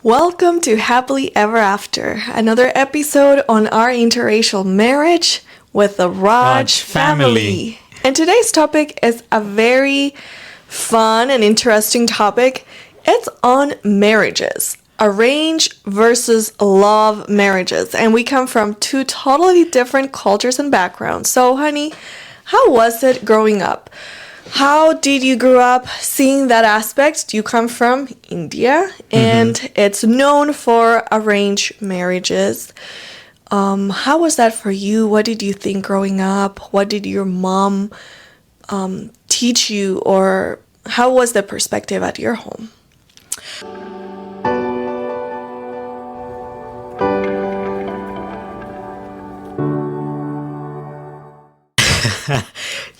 Welcome to Happily Ever After, another episode on our interracial marriage with the Raj family. And today's topic is a very fun and interesting topic. It's on marriages, arranged versus love marriages. And we come from two totally different cultures and backgrounds. So, honey, how was it growing up? How did you grow up seeing that aspect? You come from India, and it's known for arranged marriages. How was that for you? What did you think growing up? What did your mom teach you, or how was the perspective at your home?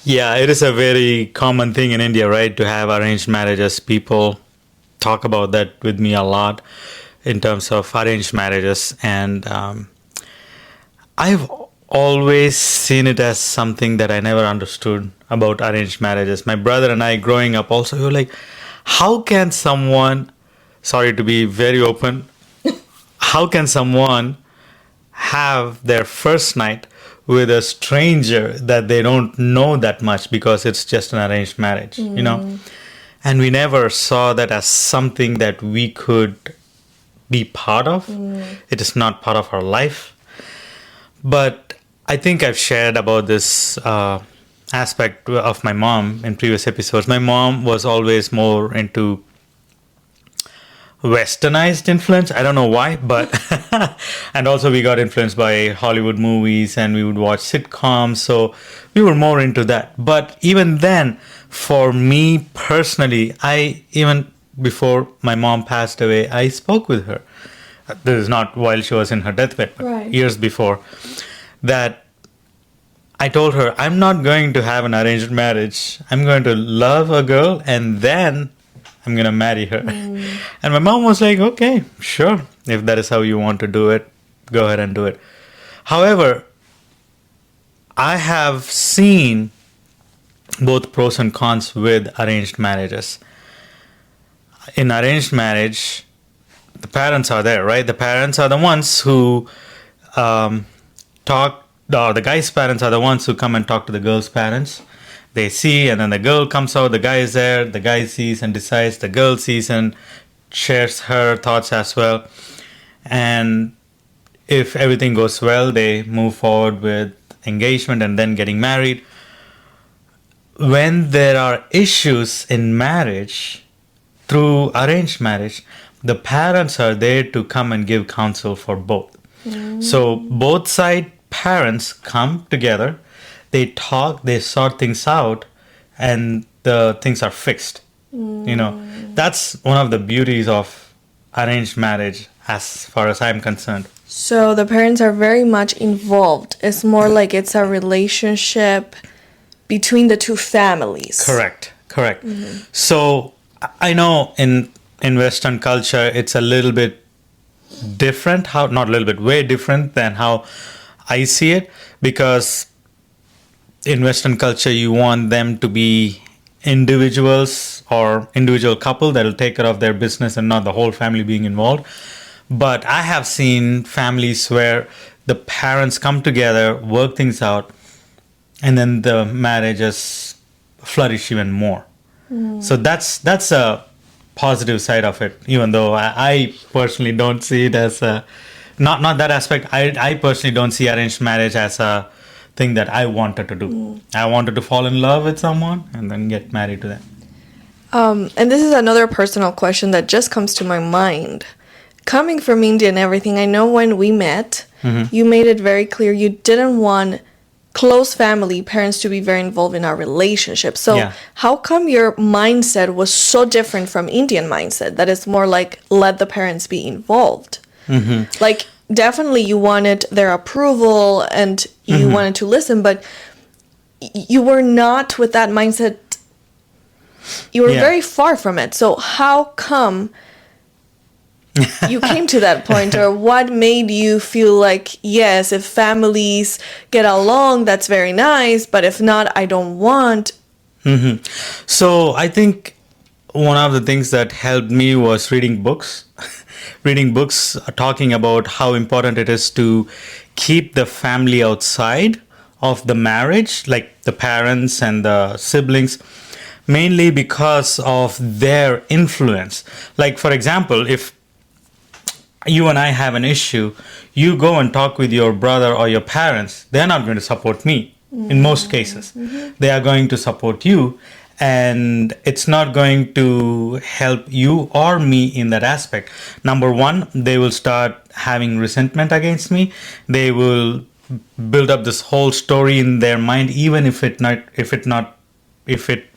Yeah, it is a very common thing in India, right, to have arranged marriages. People talk about that with me a lot in terms of arranged marriages. And I've always seen it as something that I never understood about arranged marriages. My brother and I growing up also, we were like, how can someone, sorry to be very open, how can someone have their first night with a stranger that they don't know that much because it's just an arranged marriage, you know? And we never saw that as something that we could be part of. It is not part of our life. But I think I've shared about this aspect of my mom in previous episodes. My mom was always more into westernized influence. I don't know why, but and also we got influenced by Hollywood movies and we would watch sitcoms, so we were more into that. But even then, for me personally, I even before my mom passed away, I spoke with her. This is not while she was in her deathbed, but Right. years before, that I told her, I'm not going to have an arranged marriage. I'm going to love a girl and then I'm going to marry her. And my mom was like, okay, sure. If that is how you want to do it, go ahead and do it. However, I have seen both pros and cons with arranged marriages. In arranged marriage, the parents are there, right? The parents are the ones who the guy's parents are the ones who come and talk to the girl's parents. They see, and then the girl comes out, the guy is there, the guy sees and decides, the girl sees and shares her thoughts as well. And if everything goes well, they move forward with engagement and then getting married. When there are issues in marriage, through arranged marriage, the parents are there to come and give counsel for both. So both side parents come together, they talk, they sort things out, and the things are fixed. You know, that's one of the beauties of arranged marriage as far as I'm concerned. So the parents are very much involved. It's more like it's a relationship between the two families. Correct. So I know in Western culture, it's a little bit different, way different than how I see it, because in Western culture, you want them to be individuals or individual couple that will take care of their business and not the whole family being involved. But I have seen families where the parents come together, work things out, and then the marriages flourish even more. So that's a positive side of it, even though I personally don't see it as a, not that aspect. I personally don't see arranged marriage as a thing that I wanted to do. I wanted to fall in love with someone and then get married to them. And this is another personal question that just comes to my mind. Coming from India and everything, I know when we met, you made it very clear you didn't want close family parents to be very involved in our relationship. So how come your mindset was so different from Indian mindset, that it's more like let the parents be involved? Like, definitely you wanted their approval and you wanted to listen, but you were not with that mindset. You were very far from it. So how come you came to that point, or what made you feel like, yes, if families get along, that's very nice, but if not, I don't want? So I think one of the things that helped me was reading books. reading books talking about how important it is to keep the family outside of the marriage, like the parents and the siblings, mainly because of their influence. Like, for example, if you and I have an issue, you go and talk with your brother or your parents, they're not going to support me in most cases. They are going to support you, and it's not going to help you or me in that aspect. Number one, they will start having resentment against me. They will build up this whole story in their mind, even if it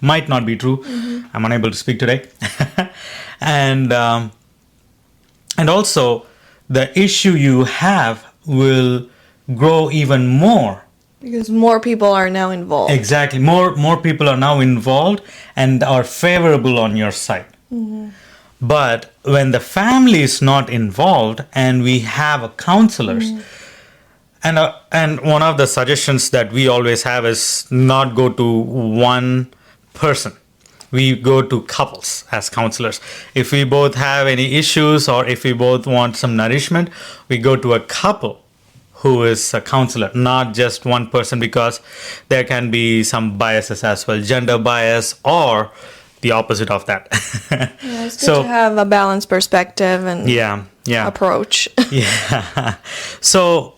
might not be true. I'm unable to speak today. and also, the issue you have will grow even more. Because more people are now involved. Exactly. More people are now involved and are favorable on your side. But when the family is not involved and we have counselors, and one of the suggestions that we always have is not go to one person. We go to couples as counselors. If we both have any issues or if we both want some nourishment, we go to a couple who is a counselor, not just one person, because there can be some biases as well, gender bias or the opposite of that. Yeah, it's good to have a balanced perspective and approach. Yeah. So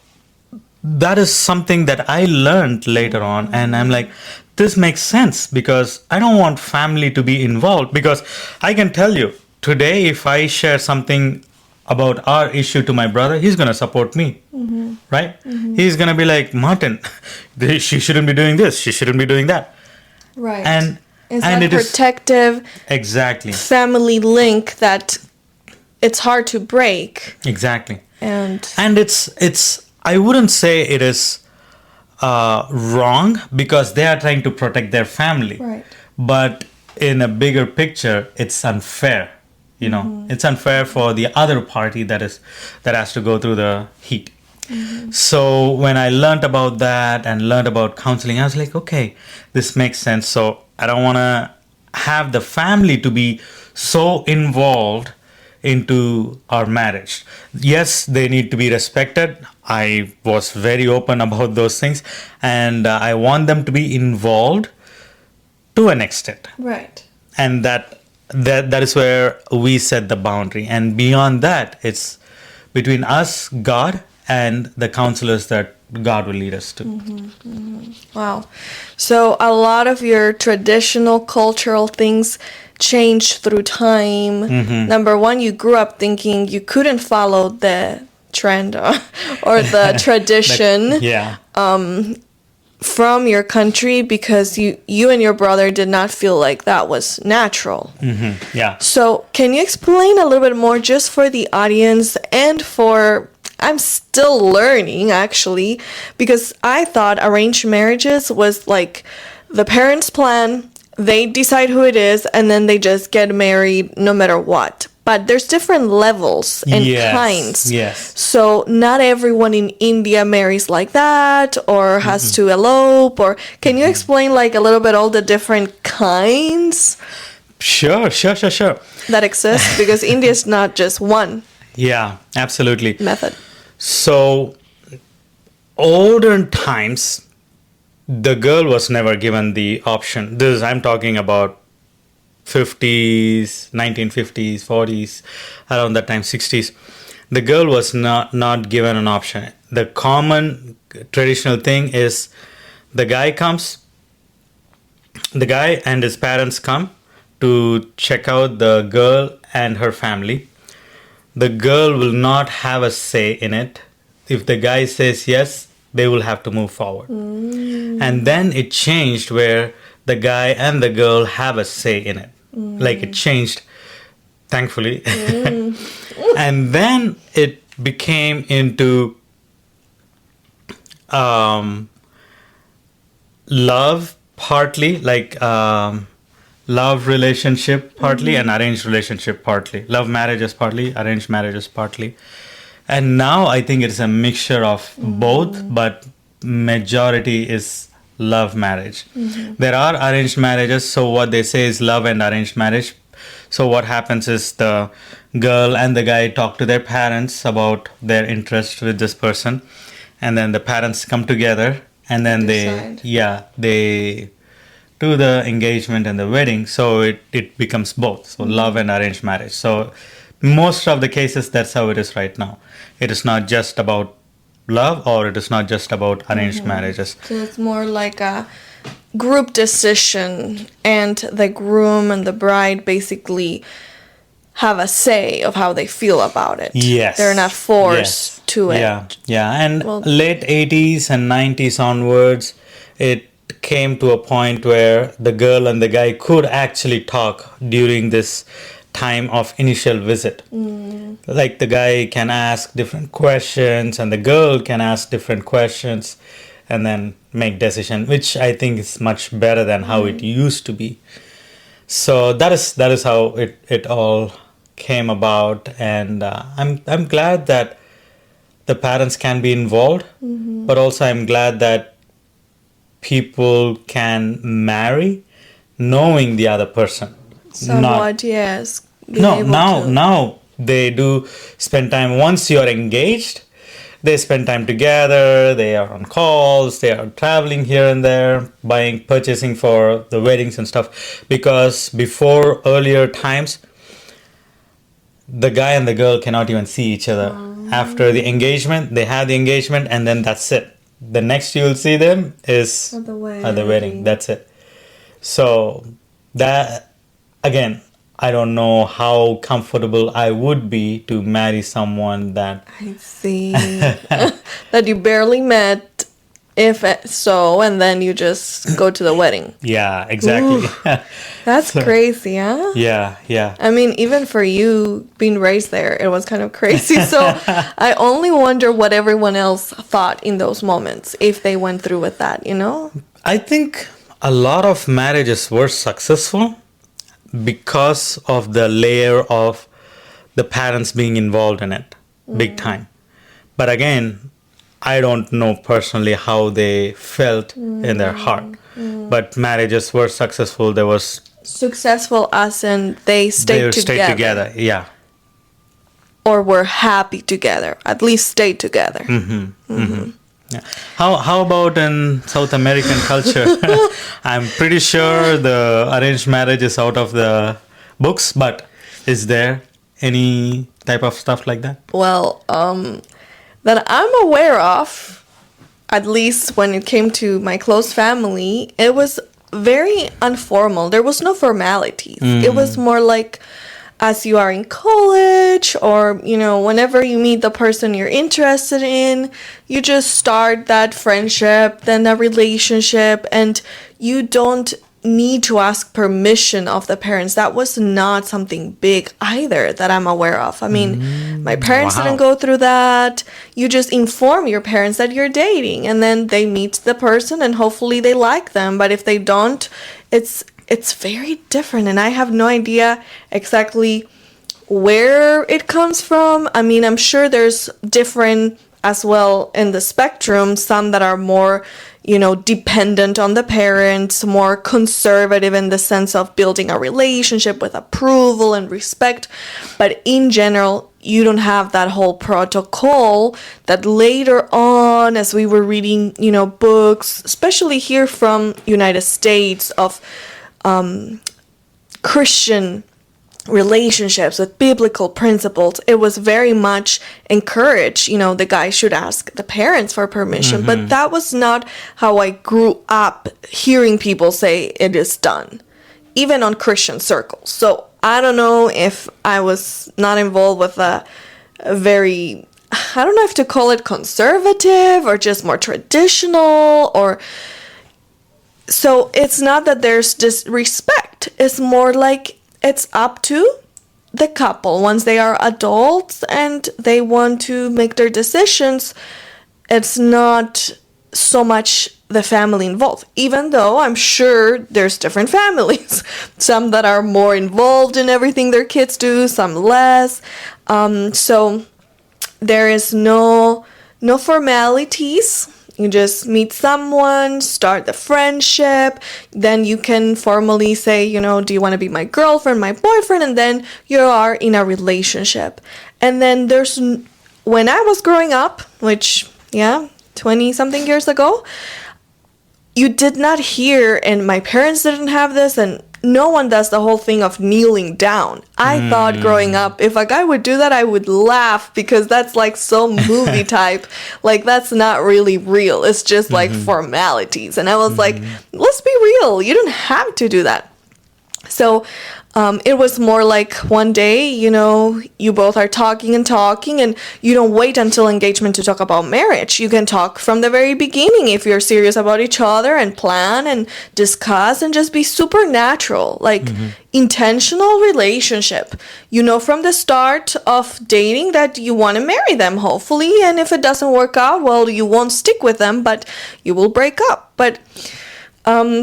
that is something that I learned later on, and I'm like, this makes sense, because I don't want family to be involved, because I can tell you today, if I share something about our issue to my brother, he's going to support me, right? He's going to be like, Martin, she shouldn't be doing this, she shouldn't be doing that. Right. And it's that protective exactly family link that it's hard to break. Exactly. And it's I wouldn't say it is wrong, because they are trying to protect their family. Right. But in a bigger picture, it's unfair. It's unfair for the other party that has to go through the heat. So when I learned about that and learned about counseling, I was like, okay, this makes sense. So I don't want to have the family to be so involved into our marriage. Yes, they need to be respected. I was very open about those things, and I want them to be involved to an extent. Right. And that is where we set the boundary. And beyond that, it's between us, God, and the counselors that God will lead us to. Wow. So a lot of your traditional cultural things changed through time. Number one, you grew up thinking you couldn't follow the trend or the tradition from your country, because you and your brother did not feel like that was natural. Yeah. So can you explain a little bit more, just for the audience and for... I'm still learning, actually, because I thought arranged marriages was like the parents plan, they decide who it is, and then they just get married no matter what. But there's different levels and kinds. Yes. So not everyone in India marries like that or has to elope. Or can you explain like a little bit all the different kinds? Sure. That exist, because India is not just one. Yeah, absolutely. Method. So, older times, the girl was never given the option. I'm talking about 50s, 1950s, 40s, around that time, 60s. The girl was not given an option. The common traditional thing is the guy and his parents come to check out the girl and her family. The girl will not have a say in it. If the guy says yes, they will have to move forward. And then it changed where the guy and the girl have a say in it. Like it changed, thankfully. And then it became into love partly, like love relationship partly, and arranged relationship partly. Love marriages partly, arranged marriages partly. And now I think it's a mixture of both, but majority is love marriage. There are arranged marriages, so what they say is love and arranged marriage. So what happens is the girl and the guy talk to their parents about their interest with this person, and then the parents come together, and then Decide. they do the engagement and the wedding. So it becomes both, so love and arranged marriage. So most of the cases, that's how it is right now. It is not just about love, or it is not just about arranged marriages. So it's more like a group decision, and the groom and the bride basically have a say of how they feel about it. Yes. They're not forced to it. Yeah. And Well- late 80s and 90s onwards, it came to a point where the girl and the guy could actually talk during this time of initial visit. Like the guy can ask different questions and the girl can ask different questions and then make decision, which I think is much better than how it used to be. So that is how it all came about, and I'm glad that the parents can be involved, but also I'm glad that people can marry knowing the other person. Somewhat, yes. Being No, able now to- now they do spend time. Once you're engaged, they spend time together. They are on calls. They are traveling here and there, purchasing for the weddings and stuff. Because before earlier times, the guy and the girl cannot even see each other. After the engagement, they have the engagement, and then that's it. The next you'll see them is At the at the wedding. That's it. So that, again, I don't know how comfortable I would be to marry someone that I see. That you barely met, if so, and then you just go to the wedding. yeah, exactly. That's crazy, huh? yeah. I mean, even for you being raised there, it was kind of crazy. So I only wonder what everyone else thought in those moments, if they went through with that, you know? I think a lot of marriages were successful because of the layer of the parents being involved in it big time. But again, I don't know personally how they felt in their heart. But marriages were successful. There was Successful as in they stayed together. Yeah. Or were happy together. At least stayed together. Yeah. How about in South American culture? I'm pretty sure the arranged marriage is out of the books, but is there any type of stuff like that? Well, that I'm aware of, at least when it came to my close family, it was very informal. There was no formalities. It was more like as you are in college, or, you know, whenever you meet the person you're interested in, you just start that friendship, then a relationship, and you don't need to ask permission of the parents. That was not something big either that I'm aware of. I mean, my parents wow. didn't go through that. You just inform your parents that you're dating, and then they meet the person and hopefully they like them. But if they don't, it's very different, and I have no idea exactly where it comes from. I mean, I'm sure there's different as well in the spectrum, some that are more, you know, dependent on the parents, more conservative in the sense of building a relationship with approval and respect. But in general, you don't have that whole protocol that later on, as we were reading, you know, books, especially here from United States, of Christian relationships with biblical principles, it was very much encouraged. You know, the guy should ask the parents for permission, but that was not how I grew up hearing people say it is done, even on Christian circles. So I don't know if I was not involved with a very, I don't know if to call it conservative or just more traditional, or so it's not that there's disrespect. It's more like it's up to the couple. Once they are adults and they want to make their decisions, it's not so much the family involved. Even though I'm sure there's different families. Some that are more involved in everything their kids do, some less. So there is no formalities. You just meet someone, start the friendship, then you can formally say, do you want to be my girlfriend, my boyfriend, and then you are in a relationship. And then when I was growing up, which, 20 something years ago, you did not hear, and my parents didn't have this, and no one does the whole thing of kneeling down. I thought growing up, if a guy would do that, I would laugh because that's like so movie type. Like, that's not really real. It's just like formalities. And I was like, let's be real. You don't have to do that. So it was more like one day, you both are talking, and you don't wait until engagement to talk about marriage. You can talk from the very beginning if you're serious about each other, and plan and discuss and just be super natural, like intentional relationship. From the start of dating that you want to marry them, hopefully. And if it doesn't work out, well, you won't stick with them, but you will break up. But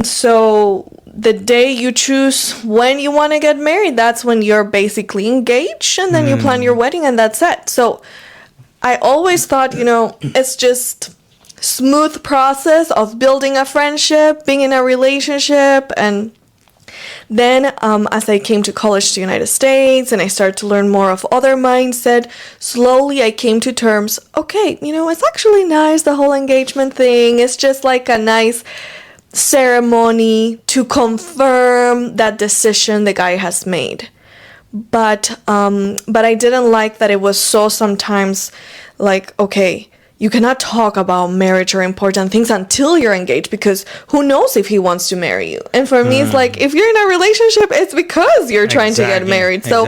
so the day you choose when you want to get married, that's when you're basically engaged, and then you plan your wedding, and that's it. So I always thought, it's just smooth process of building a friendship, being in a relationship. And then as I came to college to the United States and I started to learn more of other mindset, slowly I came to terms, okay, it's actually nice, the whole engagement thing. It's just like a nice ceremony to confirm that decision the guy has made. But I didn't like that it was so sometimes like, okay, you cannot talk about marriage or important things until you're engaged, because who knows if he wants to marry you. And for me, it's like, if you're in a relationship, it's because you're trying to get married. So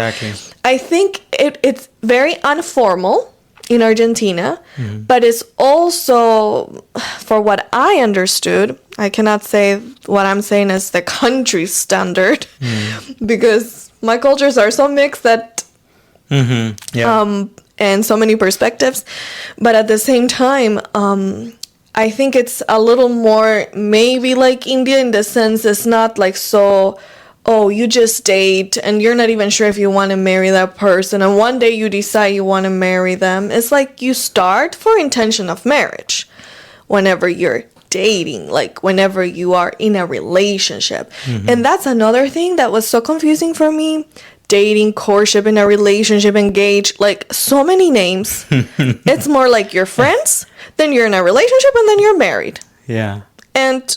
I think it's very informal in Argentina, but it's also, for what I understood, I cannot say what I'm saying is the country standard, because my cultures are so mixed that, and so many perspectives. But at the same time, I think it's a little more maybe like India, in the sense it's not like so, oh, you just date and you're not even sure if you want to marry that person, and one day you decide you want to marry them. It's like you start for intention of marriage whenever you're dating, like whenever you are in a relationship. And that's another thing that was so confusing for me. Dating, courtship, in a relationship, engaged, like so many names. It's more like you're friends, then you're in a relationship, and then you're married. Yeah. And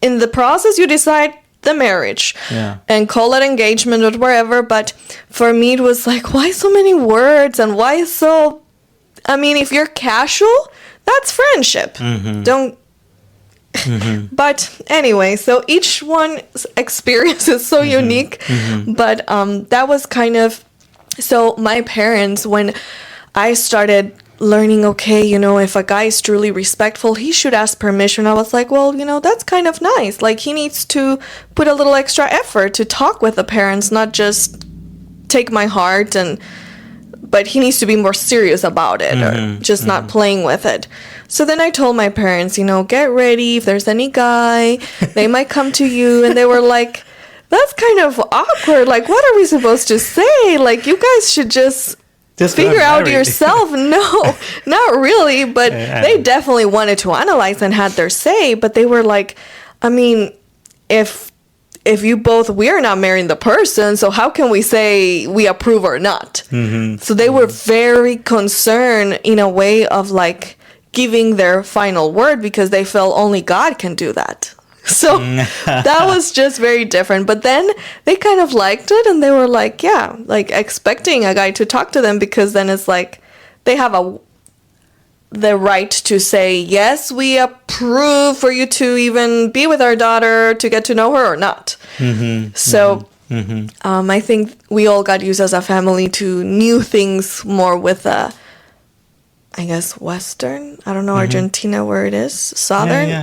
in the process, you decide the marriage and call it engagement or whatever. But for me, it was like, why so many words, and why so, I mean, if you're casual, that's friendship. Don't. But anyway, so each one's experience is so unique. But that was kind of, so my parents, when I started learning, okay, if a guy is truly respectful, he should ask permission. I was like, well, that's kind of nice. Like, he needs to put a little extra effort to talk with the parents, not just take my heart, but he needs to be more serious about it, or just not playing with it. So then I told my parents, get ready. If there's any guy, they might come to you. And they were like, that's kind of awkward. Like, what are we supposed to say? Like, you guys should just figure out yourself. No, not really. But they definitely wanted to analyze and had their say. But they were like, I mean, if you both, we're not marrying the person, so how can we say we approve or not? So they were very concerned in a way of like giving their final word, because they felt only God can do that. So that was just very different. But then they kind of liked it, and they were like, yeah, like expecting a guy to talk to them, because then it's like they have the right to say, yes, we approve for you to even be with our daughter, to get to know her or not. So I think we all got used as a family to new things more with I guess Western. I don't know Argentina where it is. Southern.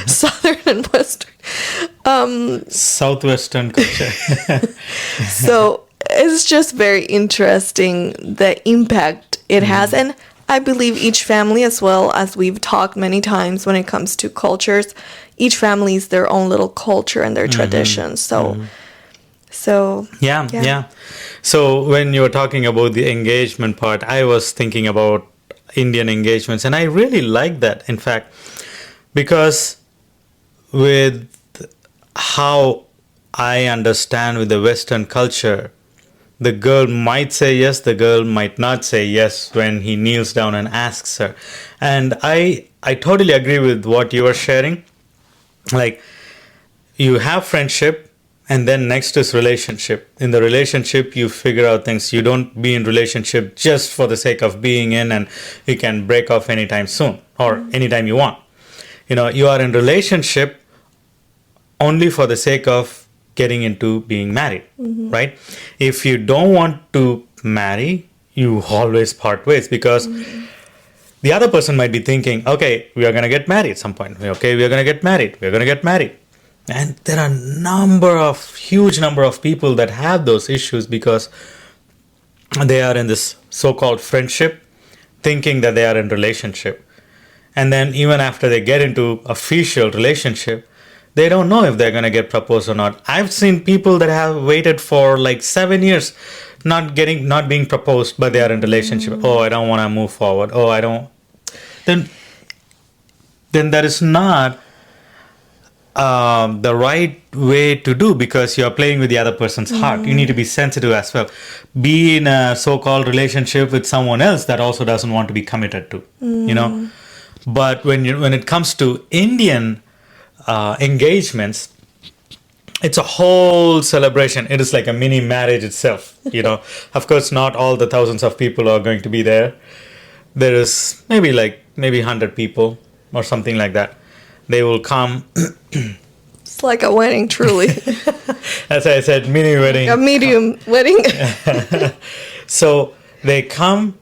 Southern and Western. Southwestern culture. So it's just very interesting the impact it has. And I believe each family, as well as we've talked many times when it comes to cultures, each family is their own little culture and their traditions. So yeah. So when you were talking about the engagement part, I was thinking about, Indian engagements. And I really like that, in fact, because with how I understand with the Western culture, the girl might say yes, the girl might not say yes when he kneels down and asks her. And I totally agree with what you are sharing. Like, you have friendship, and then next is relationship. In the relationship, you figure out things. You don't be in relationship just for the sake of being in, and you can break off anytime soon or anytime you want. You are in relationship only for the sake of getting into being married, right? If you don't want to marry, you always part ways, because the other person might be thinking, okay, we are going to get married at some point. Okay, we are going to get married. We are going to get married. And there are huge number of people that have those issues because they are in this so-called friendship, thinking that they are in relationship. And then even after they get into official relationship, they don't know if they're going to get proposed or not. I've seen people that have waited for like 7 years not being proposed, but they are in relationship. Oh, I don't want to move forward. Oh, I don't. Then that is not the right way to do, because you're playing with the other person's heart. You need to be sensitive as well. Be in a so-called relationship with someone else that also doesn't want to be committed to, But when it comes to Indian engagements, it's a whole celebration. It is like a mini marriage itself. Of course, not all the thousands of people are going to be there. There is maybe 100 people or something like that. They will come. It's like a wedding, truly. As I said, mini wedding. A medium wedding. So they come,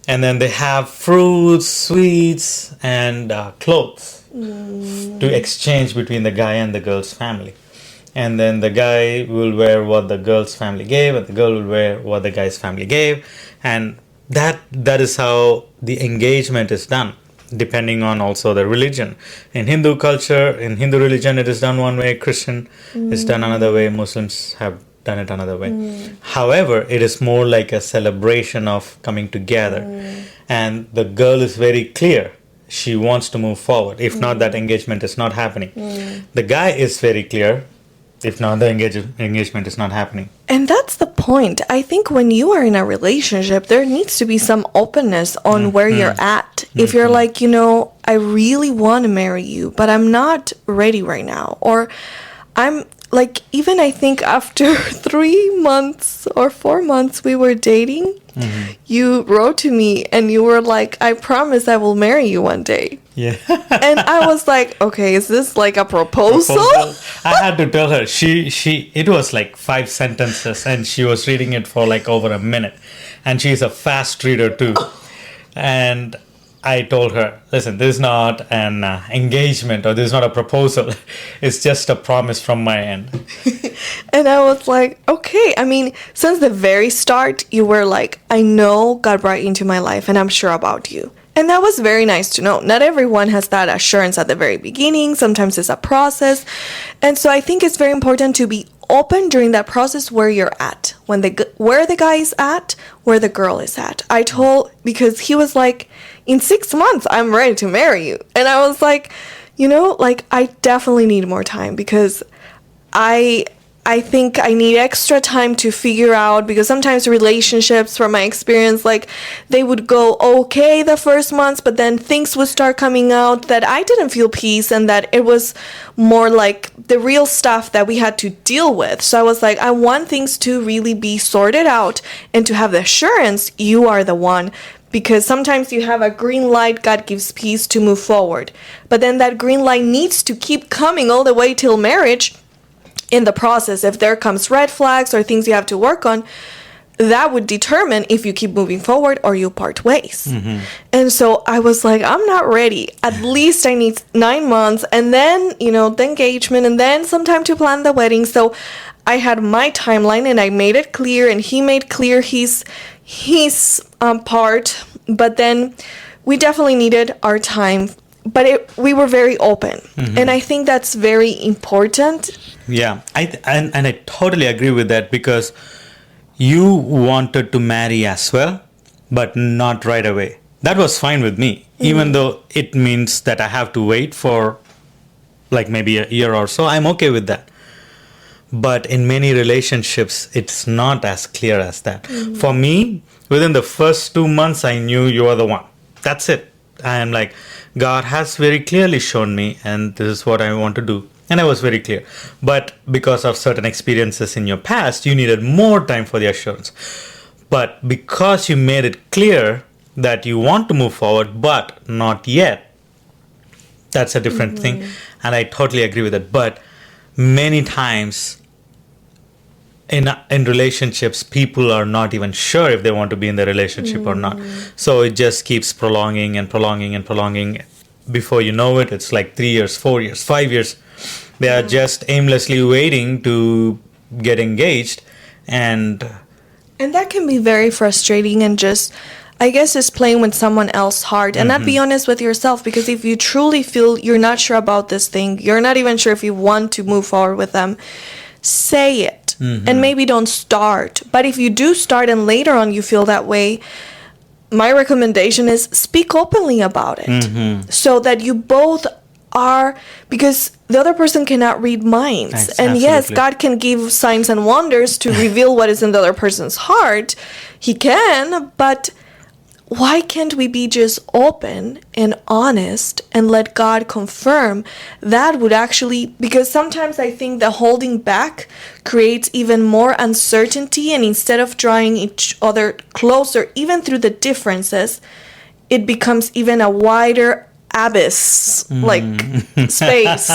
and then they have fruits, sweets, and clothes to exchange between the guy and the girl's family. And then the guy will wear what the girl's family gave, and the girl will wear what the guy's family gave. And that is how the engagement is done, depending on also the religion. In Hindu culture, in Hindu religion, it is done one way. Christian is done another way. Muslims have done it another way. However, it is more like a celebration of coming together. And the girl is very clear. She wants to move forward. If not, that engagement is not happening. The guy is very clear. If not, the engagement is not happening. And that's the point. I think when you are in a relationship, there needs to be some openness on where you're at. If you're like, I really want to marry you, but I'm not ready right now. Or I'm like, even I think after 3 months or 4 months we were dating, you wrote to me and you were like, I promise I will marry you one day. Yeah. And I was like, okay, is this like a proposal? I had to tell her. It was like 5 sentences, and she was reading it for like over a minute. And she's a fast reader too. And I told her, listen, this is not an engagement, or this is not a proposal. It's just a promise from my end. And I was like, okay. I mean, since the very start, you were like, I know God brought you into my life, and I'm sure about you. And that was very nice to know. Not everyone has that assurance at the very beginning. Sometimes it's a process. And so I think it's very important to be open during that process where you're at. Where the guy is at, where the girl is at. Because he was like, in 6 months, I'm ready to marry you. And I was like, I definitely need more time, because I think I need extra time to figure out, because sometimes relationships, from my experience, like they would go okay the first months, but then things would start coming out that I didn't feel peace, and that it was more like the real stuff that we had to deal with. So I was like, I want things to really be sorted out and to have the assurance you are the one. Because sometimes you have a green light, God gives peace to move forward. But then that green light needs to keep coming all the way till marriage. In the process, if there comes red flags or things you have to work on, that would determine if you keep moving forward or you part ways. And so I was like, I'm not ready. At least I need 9 months, and then, the engagement, and then some time to plan the wedding. So I had my timeline, and I made it clear, and he made clear his part. But then we definitely needed our time. But we were very open. And I think that's very important. Yeah, I totally agree with that, because you wanted to marry as well, but not right away. that was fine with me, even though it means that I have to wait for like maybe a year or so. I'm okay with that. But in many relationships, it's not as clear as that. For me, within the first 2 months, I knew you are the one. That's it. I am like, God has very clearly shown me, and this is what I want to do. And I was very clear. But because of certain experiences in your past, you needed more time for the assurance. But because you made it clear that you want to move forward, but not yet, that's a different thing. And I totally agree with it. But many times in relationships, people are not even sure if they want to be in the relationship or not. So it just keeps prolonging and prolonging and prolonging. Before you know it, it's like 3 years, 4 years, 5 years. They are just aimlessly waiting to get engaged. And that can be very frustrating, and just, I guess, is playing with someone else's heart and not be honest with yourself. Because if you truly feel you're not sure about this thing, you're not even sure if you want to move forward with them, say it. And maybe don't start. But if you do start and later on you feel that way, my recommendation is speak openly about it. So that you both are, because the other person cannot read minds. And yes, God can give signs and wonders to reveal what is in the other person's heart. He can, but why can't we be just open and honest and let God confirm? That would actually, because sometimes I think that holding back creates even more uncertainty, and instead of drawing each other closer, even through the differences, it becomes even a wider abyss, like space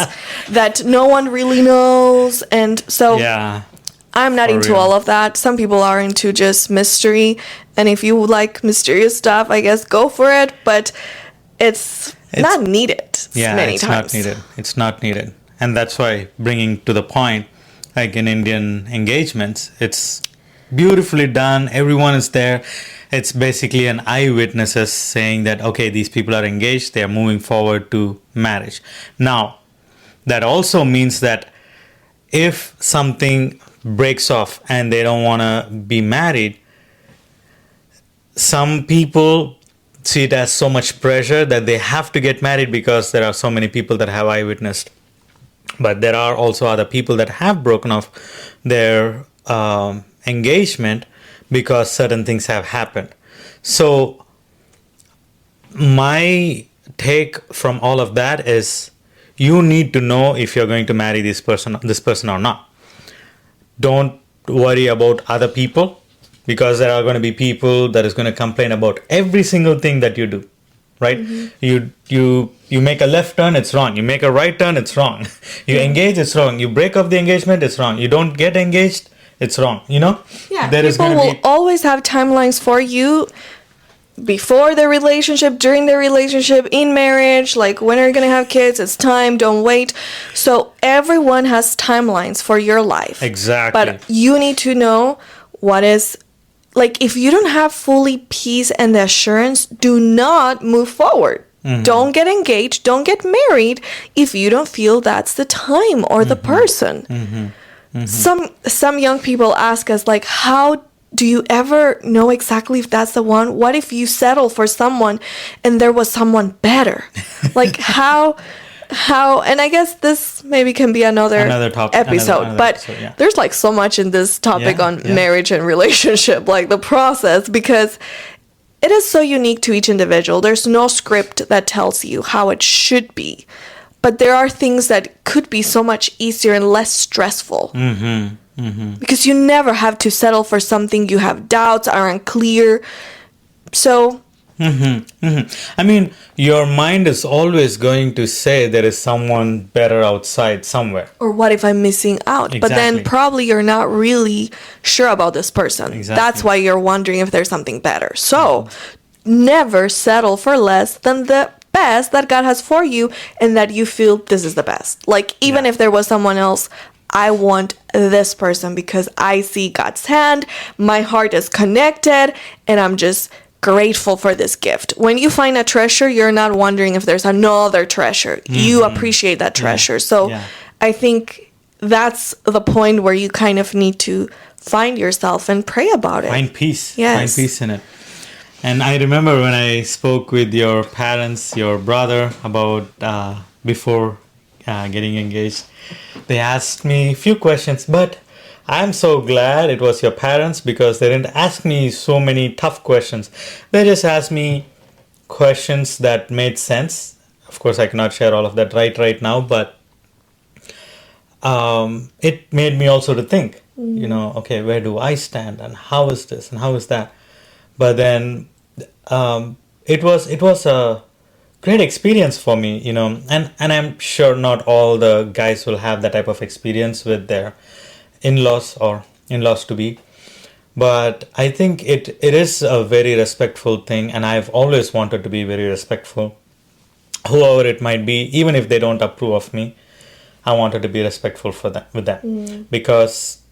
that no one really knows. And so I'm not into all of that. Some people are into just mystery. And if you like mysterious stuff, I guess go for it. But it's not needed many times. It's not needed. And that's why, bringing to the point, like in Indian engagements, it's beautifully done. Everyone is there. It's basically an eyewitnesses saying that, okay, these people are engaged. They are moving forward to marriage. Now, that also means that if something breaks off and they don't want to be married, some people see it as so much pressure that they have to get married because there are so many people that have eyewitnessed. But there are also other people that have broken off their engagement because certain things have happened. So my take from all of that is, you need to know if you're going to marry this person or not. Don't worry about other people, because there are going to be people that is going to complain about every single thing that you do, right? You make a left turn, it's wrong. You make a right turn, it's wrong. You engage, it's wrong. You break up the engagement, it's wrong. You don't get engaged, it's wrong. You know? Yeah, people will always have timelines for you before the relationship, during the relationship, in marriage, like when are you going to have kids? It's time, don't wait. So everyone has timelines for your life. Exactly. But you need to know what is, like, if you don't have fully peace and the assurance, do not move forward. Don't get engaged, don't get married if you don't feel that's the time or the person. Some young people ask us, like, how do you ever know exactly if that's the one? What if you settle for someone and there was someone better? Like, how, and I guess this maybe can be another episode, but there's like so much in this topic on marriage and relationship, like the process, because it is so unique to each individual. There's no script that tells you how it should be, but there are things that could be so much easier and less stressful. Because you never have to settle for something you have doubts, are unclear. So I mean, your mind is always going to say there is someone better outside somewhere. Or what if I'm missing out? Exactly. But then probably you're not really sure about this person. Exactly. That's why you're wondering if there's something better. So never settle for less than the best that God has for you, and that you feel this is the best. Like, even if there was someone else, I want this person because I see God's hand, my heart is connected, and I'm just grateful for this gift. When you find a treasure, you're not wondering if there's another treasure. You appreciate that treasure. So I think that's the point where you kind of need to find yourself and pray about it. Find peace. Yes. Find peace in it. And I remember when I spoke with your parents, your brother, about before getting engaged, they asked me a few questions, but I'm so glad it was your parents because they didn't ask me so many tough questions. They just asked me questions that made sense. Of course, I cannot share all of that right now, but it made me also to think, okay, where do I stand and how is this and how is that? But then it was a great experience for me, and I'm sure not all the guys will have that type of experience with their in-laws or in-laws to be. But I think it is a very respectful thing, and I've always wanted to be very respectful, whoever it might be, even if they don't approve of me. I wanted to be respectful for that with them because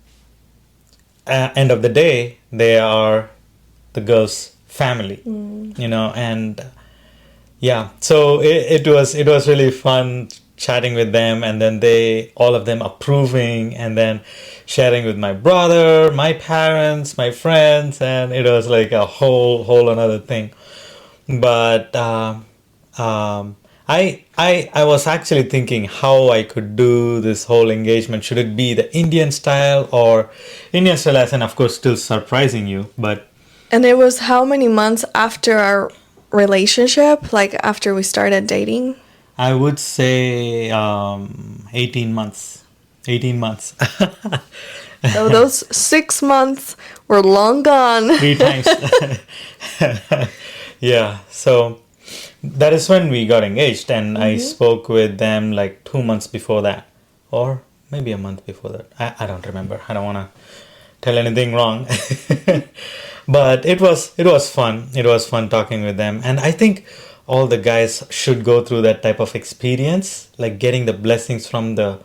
end of the day they are the girl's family, and yeah. So it was really fun chatting with them, and then all of them approving, and then sharing with my brother, my parents, my friends, and it was like a whole another thing. But I was actually thinking how I could do this whole engagement. Should it be the Indian style or Indian style, as in, of course, still surprising you, but. And it was how many months after our relationship, like after we started dating? I would say 18 months. 18 months. So those 6 months were long gone. 3 times. Yeah. So that is when we got engaged, and I spoke with them like 2 months before that, or maybe a month before that. I don't remember. I don't want to tell anything wrong. But it was fun. It was fun talking with them, and I think all the guys should go through that type of experience, like getting the blessings from the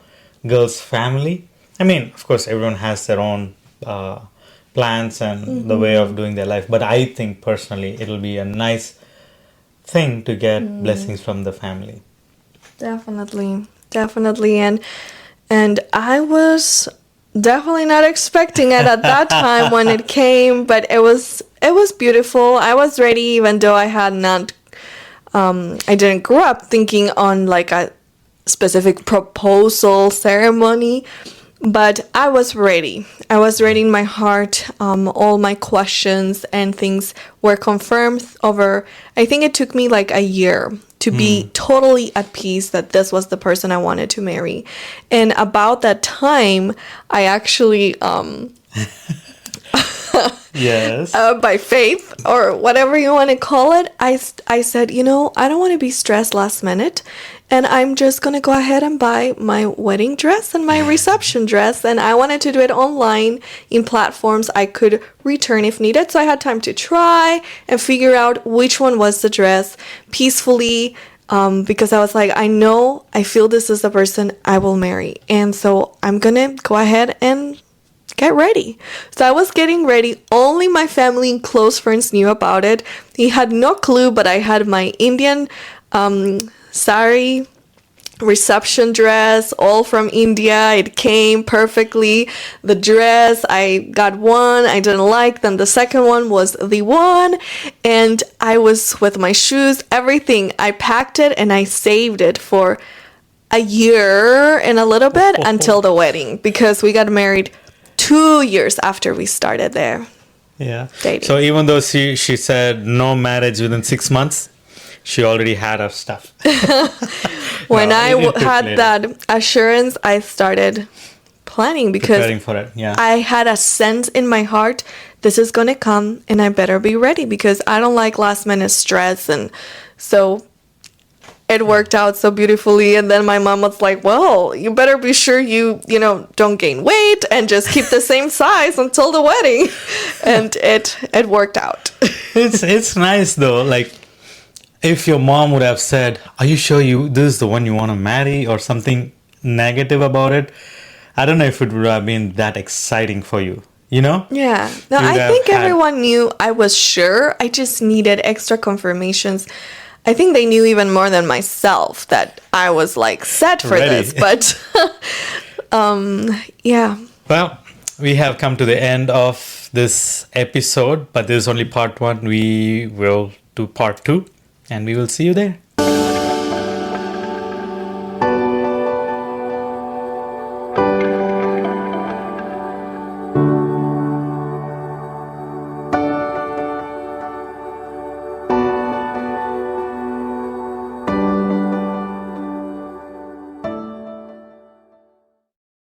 girl's family. I mean, of course, everyone has their own plans and the way of doing their life, but I think personally it'll be a nice thing to get blessings from the family. Definitely, and I was definitely not expecting it at that time when it came, but it was beautiful. I was ready, even though I had not. I didn't grow up thinking on like a specific proposal ceremony, but I was ready. I was ready in my heart. All my questions and things were confirmed over. I think it took me like a year to be totally at peace that this was the person I wanted to marry. And about that time, I actually Yes. by faith or whatever you want to call it, I said, I don't want to be stressed last minute, and I'm just going to go ahead and buy my wedding dress and my reception dress, and I wanted to do it online in platforms I could return if needed, so I had time to try and figure out which one was the dress peacefully, because I was like, I feel this is the person I will marry, and so I'm going to go ahead and get ready. So I was getting ready. Only my family and close friends knew about it. He had no clue, but I had my Indian sari reception dress, all from India. It came perfectly. The dress, I got one I didn't like, then the second one was the one, and I was with my shoes, everything. I packed it and I saved it for a year and a little bit until the wedding, because we got married 2 years after we started there. Yeah. Dating. So even though she said no marriage within 6 months, she already had her stuff. When I had later. that assurance, I started planning, because Preparing for it, yeah. I had a sense in my heart, this is going to come and I better be ready, because I don't like last minute stress. And so it worked out so beautifully. And then my mom was like, well, you better be sure you don't gain weight and just keep the same size until the wedding. And it worked out. It's nice though. Like, if your mom would have said, are you sure this is the one you want to marry, or something negative about it, I don't know if it would have been that exciting for you, Yeah. No, I think everyone knew I was sure. I just needed extra confirmations. I think they knew even more than myself that I was like set for Ready. this, but yeah. Well, we have come to the end of this episode, but this is only part one. We will do part two, and we will see you there.